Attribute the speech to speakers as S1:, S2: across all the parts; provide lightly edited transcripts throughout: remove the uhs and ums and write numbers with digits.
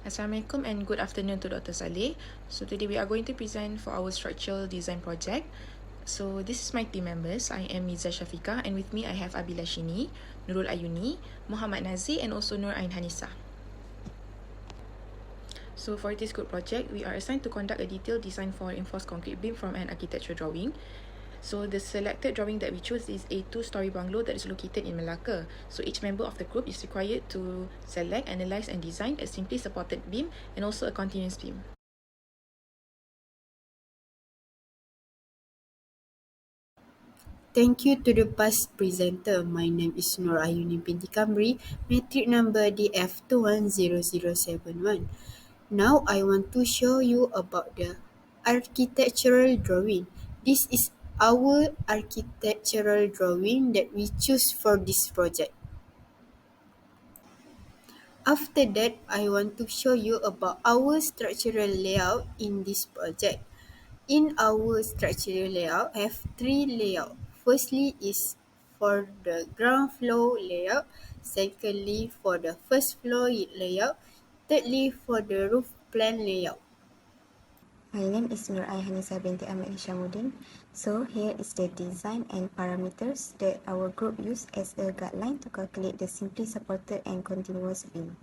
S1: Assalamualaikum and good afternoon to Dr. Saleh. So today we are going to present for our structural design project. So this is my team members. I am Miza Shafika and with me I have Abila Shini, Nurul Ayuni, Muhammad Nazir and also Nur Ain Hanisa. So for this group project, we are assigned to conduct a detailed design for reinforced concrete beam from an architecture drawing. So the selected drawing that we choose is a 2-story bungalow that is located in Malacca. So each member of the group is required to select, analyze and design a simply supported beam and also a continuous beam.
S2: Thank you to the past presenter. My name is Nur Ayuni binti Kamri, metric number DF210071. Now I want to show you about the architectural drawing. This is our architectural drawing that we choose for this project. After that, I want to show you about our structural layout in this project. In our structural layout, have three layouts. Firstly is for the ground floor layout. Secondly, for the first floor layout. Thirdly, for the roof plan layout.
S3: My name is Nur Hanisa binti Ahmad Hishamuddin. So here is the design and parameters that our group used as a guideline to calculate the simply supported and continuous beam.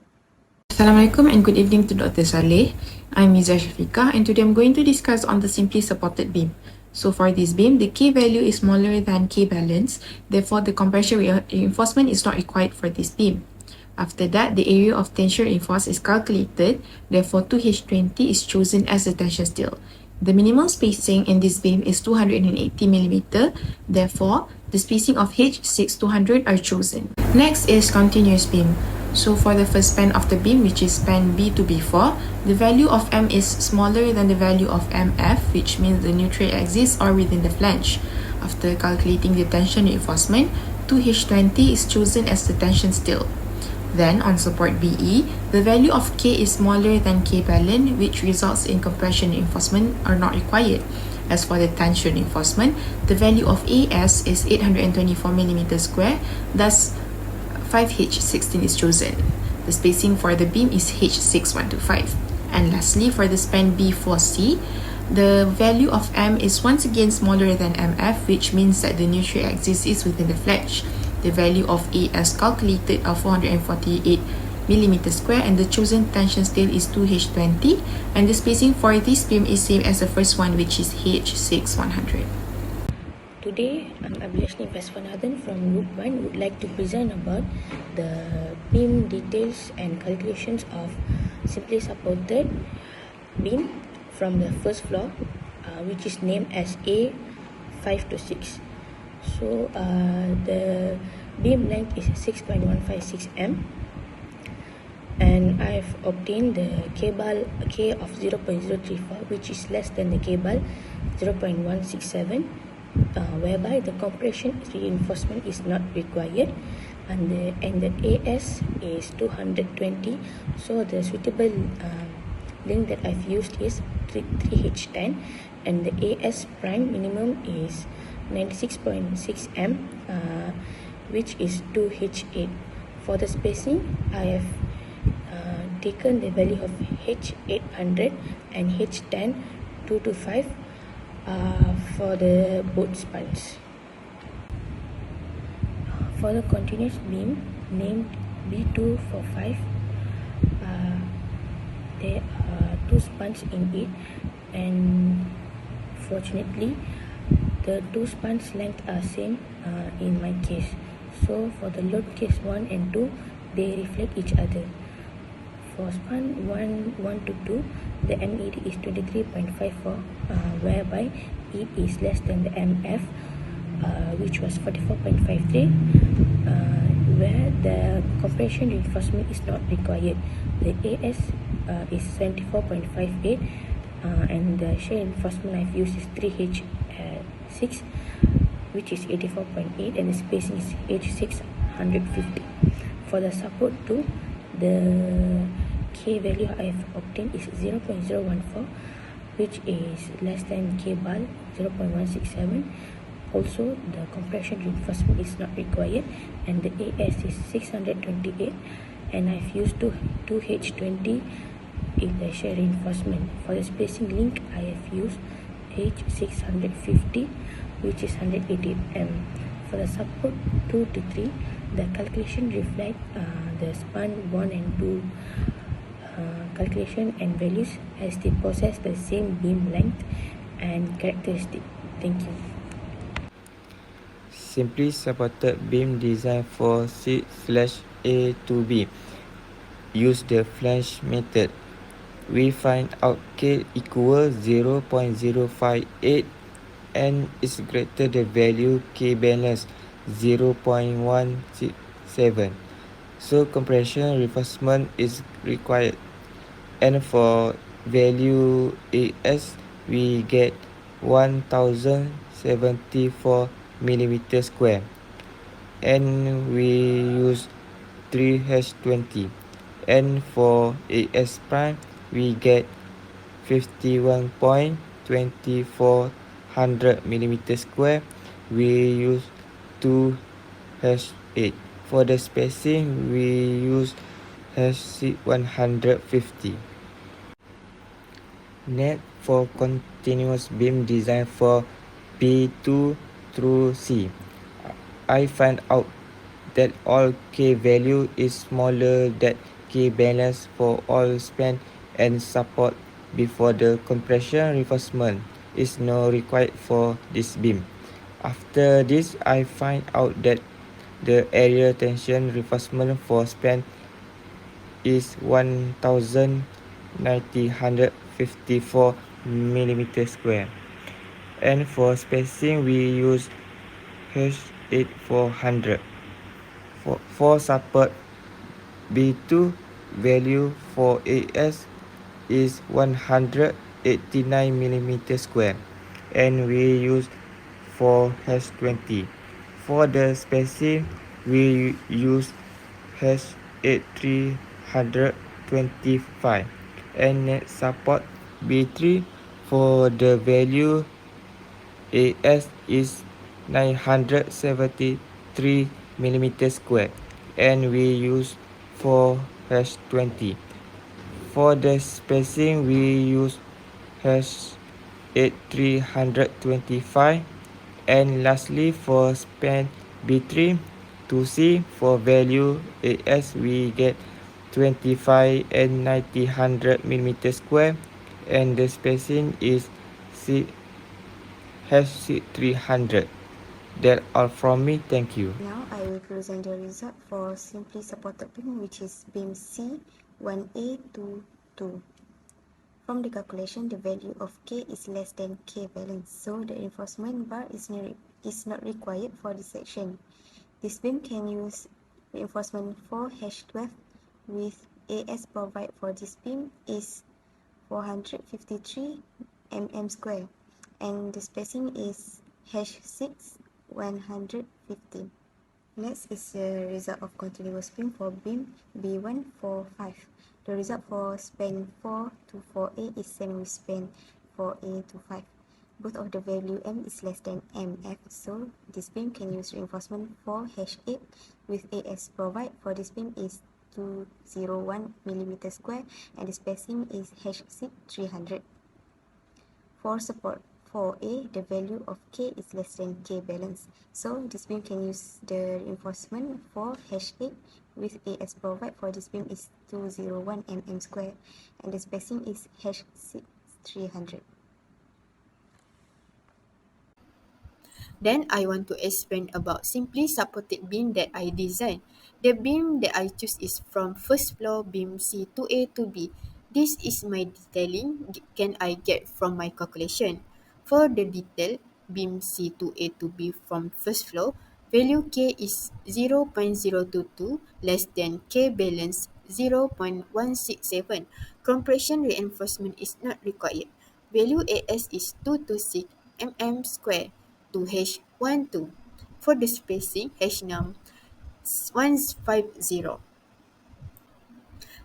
S1: Assalamualaikum and good evening to Dr. Saleh. I'm Miza Shafika and today I'm going to discuss on the simply supported beam. So for this beam, the K value is smaller than K balance, therefore the compression reinforcement is not required for this beam. After that, the area of tension reinforced is calculated, therefore 2H20 is chosen as the tension steel. The minimum spacing in this beam is 280mm, therefore the spacing of H6-200 are chosen. Next is continuous beam. So for the first span of the beam, which is span B to B4, the value of M is smaller than the value of MF, which means the neutral axis are within the flange. After calculating the tension reinforcement, 2H20 is chosen as the tension steel. Then on support BE, the value of K is smaller than K balance, which results in compression reinforcement are not required. As for the tension reinforcement, the value of AS is 824mm square, thus 5H16 is chosen. The spacing for the beam is H6125. And lastly, for the span B4C, the value of M is once again smaller than MF, which means that the neutral axis is within the flange. The value of AS calculated are 448mm square and the chosen tension steel is 2H20 and the spacing for this beam is same as the first one, which is H6100.
S4: Today, I'm Abhilashni Vaswanathan from Group 1 would like to present about the beam details and calculations of simply supported beam from the first floor, which is named as A5 to 6. So the beam length is 6.156 m and I've obtained the K-bar K of 0.034, which is less than the K-bar 0.167, whereby the compression reinforcement is not required, and the AS is 220. So the suitable link that I've used is 3H10 and the AS prime minimum is 96.6 m, which is 2H8. For the spacing, I have taken the value of H800 and H10 2 to 5 for the both spans. For the continuous beam named B245, there are two spans in it, and fortunately the two spans length are same in my case. So for the load case 1 and 2, they reflect each other. For span 1 to 2, the MED is 23.54, whereby it is less than the MF, which was 44.53, where the compression reinforcement is not required. The AS is 74.58, and the shear reinforcement I've used is 3H6, which is 84.8, and the spacing is H650. For the support 2, the K value I have obtained is 0.014, which is less than K bar 0.167. Also, the compression reinforcement is not required, and the AS is 628, and I've used 2H20 inertia reinforcement. For the spacing link, I have used H650, which is 180 mm. For the support 2 to 3, the calculation reflect the span 1 and 2 calculation and values as they possess the same beam length and characteristic. Thank you.
S5: Simply supported beam design for C/A to B. Use the flange method. We find out K equals 0.058 and is greater the value K balance 0.167. So compression reinforcement is required. And for value AS, we get 1074 millimeter square. And we use 3H20. And for AS prime, we get 51.2400 millimeter square. We use 2H8. For the spacing, we use H150. Net for continuous beam design for P2 through C. I find out that all K value is smaller than K balance for all span and support before the compression reinforcement is not required for this beam. After this, I find out that the area tension reinforcement for span is 1954 millimeter square. And for spacing, we use H8400. For support B2, value for AS is 189 millimeter square, and we use 4H20. For the spacing, we use H8325 and net support B3 for the value AS is 973 millimeter square, and we use 4H20. For the spacing, we use H8325. And lastly, for span B3 to C, for value AS, we get 25 and 90 millimeter square, and the spacing is H300. That's all from me. Thank you.
S3: Now I will present the result for simply supported beam, which is beam C 1A to 2. From the calculation, the value of K is less than K valence, so the reinforcement bar is not required for this section. This beam can use reinforcement 4H12 with AS provided for this beam is 453 mm square, and the spacing is H6 150. Next is the result of continuous beam for beam B1 for 5. The result for span 4 to 4A is same with span 4A to 5. Both of the value M is less than MF, so this beam can use reinforcement 4H8 with AS provided for this beam is 201 mm square, and the spacing is H6 300. For support 4A, the value of K is less than K balance, so this beam can use the reinforcement for H8 with AS provided for this beam is 201 mm square, and the spacing is H6 300.
S2: Then I want to explain about simply supported beam that I designed. The beam that I choose is from first floor beam C to A to B. This is my detailing can I get from my calculation. For the detail beam C to A to B from first floor, value K is 0.022 less than K balance 0.167. Compression reinforcement is not required. Value AS is 226 mm square to H12. For the spacing, H num 150.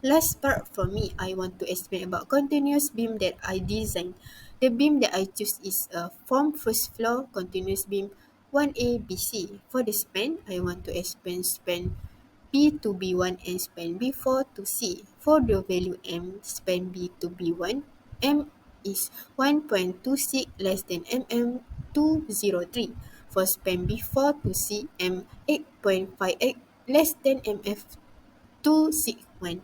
S2: Last part for me, I want to explain about continuous beam that I designed. The beam that I choose is a from first floor continuous beam 1A BC. For the span, I want to explain span B to B1 and span B4 to C. For the value M, span B to B1, M is 1.26 less than MM203. For span B4 to C, M 8.58 less than MF261.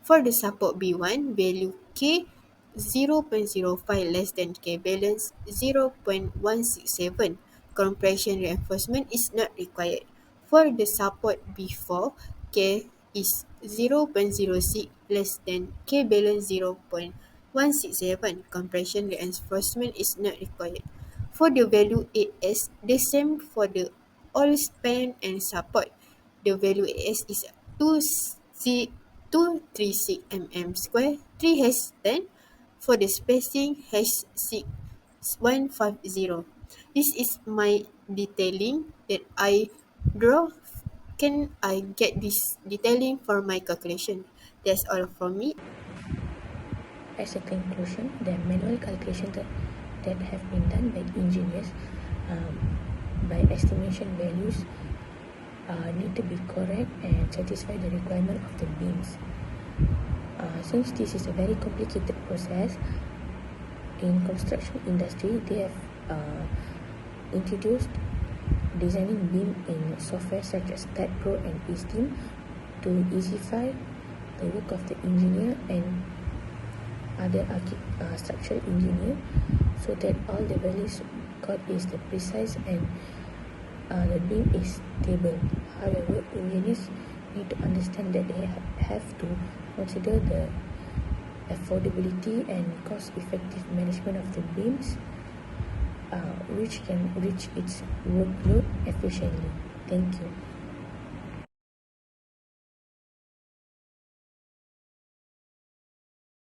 S2: For the support B1, value K 0.05 less than K balance 0.167. Compression reinforcement is not required. For the support B4, K is 0.06 less than K balance 0.167. Compression reinforcement is not required. For the value AS, the same for the all span and support. The value AS is 236 mm square, 3 hash 10. For the spacing, hash 6150. This is my detailing that I draw. Can I get this detailing for my calculation? That's all from me.
S4: As a conclusion, the manual calculations that have been done by engineers by estimation values need to be correct and satisfy the requirement of the beams. Since this is a very complicated process, in construction industry they have introduced designing beam in software such as TAD Pro and Esteem to easify the work of the engineer and other structural engineer, so that all the values got is the precise and the beam is stable. However, engineers need to understand that they have to consider the affordability and cost-effective management of the beams, which can reach its workload efficiently. Thank you.